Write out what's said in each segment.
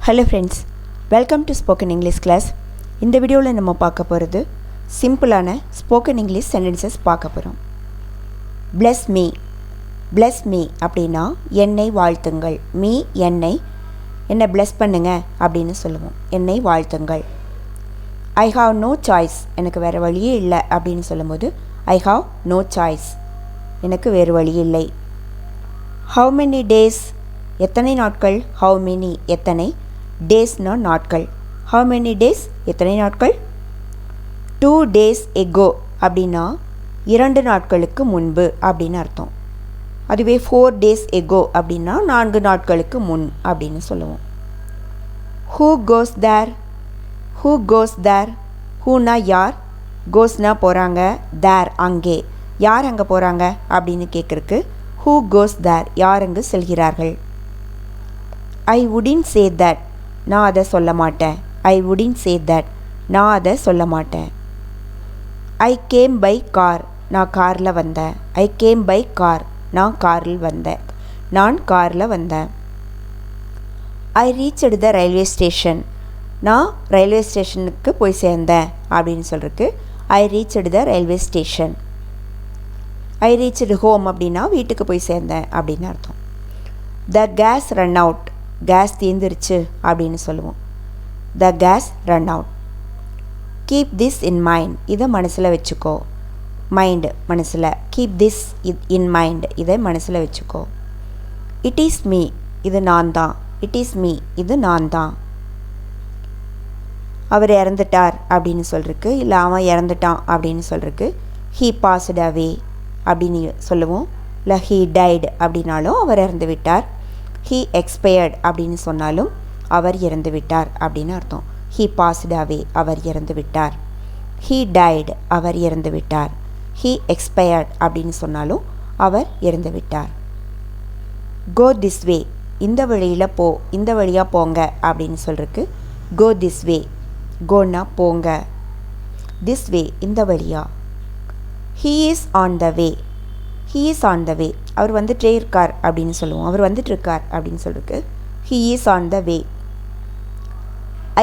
Hello friends, welcome to Spoken English class. இந்த வீடியோவில் நம்ம பார்க்க போகிறது சிம்பிளான ஸ்போக்கன் இங்கிலீஷ் சென்டென்சஸ் பார்க்க போகிறோம். bless me அப்படின்னா என்னை வாழ்த்துங்கள். என்னை bless பண்ணுங்க அப்படின்னு சொல்லுவோம். என்னை வாழ்த்துங்கள். I have no choice, எனக்கு வேறு வழியே இல்லை அப்படின்னு சொல்லும்போது I have no choice, எனக்கு வேறு வழி இல்லை. How many days, எத்தனை நாட்கள். How many, எத்தனை. டேஸ்னா நாட்கள். How many days, எத்தனை நாட்கள். 2 days ago அப்படின்னா 2 நாட்களுக்கு முன்பு அப்படின்னு அர்த்தம். அதுவே 4 days ago அப்படின்னா 4 நாட்களுக்கு முன் அப்படின்னு சொல்லுவோம். Who goes there, whoனா யார், goesனா போகிறாங்க, there அங்கே, யார் அங்கே போகிறாங்க அப்படின்னு கேட்குறக்கு who goes there, யார் அங்கு செல்கிறார்கள். I wouldn't say that, நான் அதை சொல்ல மாட்டேன். I wouldn't say that, நான் அதை சொல்ல மாட்டேன். I came by car, நான் காரில் வந்தேன். I came by car, நான் காரில் வந்தேன். நான் காரில் வந்தேன். I reached the railway station, நான் ரயில்வே ஸ்டேஷனுக்கு போய் சேர்ந்தேன் அப்படின்னு சொல்கிறதுக்கு I reached the railway station. I reached home அப்படின்னா வீட்டுக்கு போய் சேர்ந்தேன் அப்படின்னு அர்த்தம். The gas run out, gas தீர்ந்துருச்சு அப்படின்னு சொல்லுவோம். The gas run out. Keep this in mind, இதை மனசில் வச்சுக்கோ. மைண்டு மனசில். Keep this in mind, இதை மனசில் வச்சுக்கோ. It is me, இது நான் தான். It is me, இது நான் தான். அவர் இறந்துட்டார் அப்படின்னு சொல்கிறதுக்கு, இல்லை அவன் இறந்துட்டான் அப்படின்னு சொல்கிறதுக்கு he passed away அப்படின்னு சொல்லுவோம். இல்லை he died அப்படின்னாலும் அவர் இறந்து விட்டார். he expired அப்படின்னு சொன்னாலும் அவர் இறந்து விட்டார் அப்படின்னு அர்த்தம். he passed away, அவர் இறந்து விட்டார். he died, அவர் இறந்து விட்டார். he expired அப்படின்னு சொன்னாலும் அவர் இறந்து விட்டார். go this way, இந்த வழியில் போ, இந்த வழியாக போங்க அப்படின்னு சொல்கிறதுக்கு go this way. கோன்னா போங்க. this way, இந்த வழியா. he is on the way, he is on the way, அவர் வந்துட்டே இருக்கார் அப்படின்னு சொல்லுவோம். அவர் வந்துட்டு இருக்கார் அப்படின்னு சொல்கிறதுக்கு he is on the way.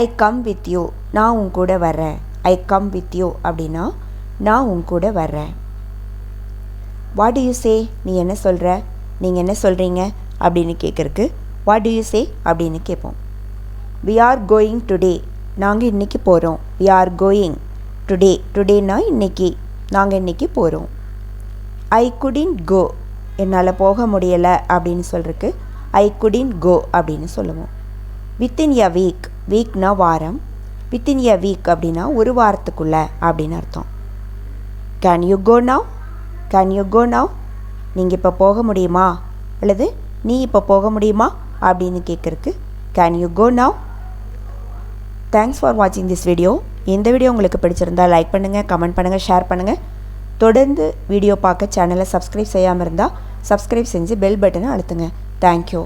I come with you, நான் உன் கூட வர்றேன். I come with you அப்படின்னா நான் உன் கூட வர்றேன். what do you say, நீ என்ன சொல்கிற, நீங்கள் என்ன சொல்கிறீங்க அப்படின்னு கேட்குறக்கு what do you say அப்படின்னு கேட்போம். we are going today, நாங்கள் இன்றைக்கி போகிறோம். we are going today, todayனா இன்றைக்கி, நாங்கள் இன்றைக்கி போகிறோம். I couldn't go, என்னால் போக முடியலை அப்படின்னு சொல்கிறதுக்கு I couldn't go அப்படின்னு சொல்லுவோம். within a week, வீக்னா வாரம். within a week அப்படின்னா ஒரு வாரத்துக்குள்ளே அப்படின்னு அர்த்தம். can you go now, can you go now, நீங்கள் இப்போ போக முடியுமா, அல்லது நீ இப்போ போக முடியுமா அப்படின்னு கேட்குறக்கு can you go now. Thanks for வாட்சிங் திஸ் வீடியோ. இந்த வீடியோ உங்களுக்கு பிடிச்சிருந்தால் லைக் பண்ணுங்கள், கமெண்ட் பண்ணுங்கள், ஷேர் பண்ணுங்கள். தொடர்ந்து வீடியோ பார்க்க சேனலை சப்ஸ்கிரைப் செய்யாமல் இருந்தால் சப்ஸ்கிரைப் செஞ்சு பெல் பட்டனை அழுத்துங்க. தேங்க்யூ.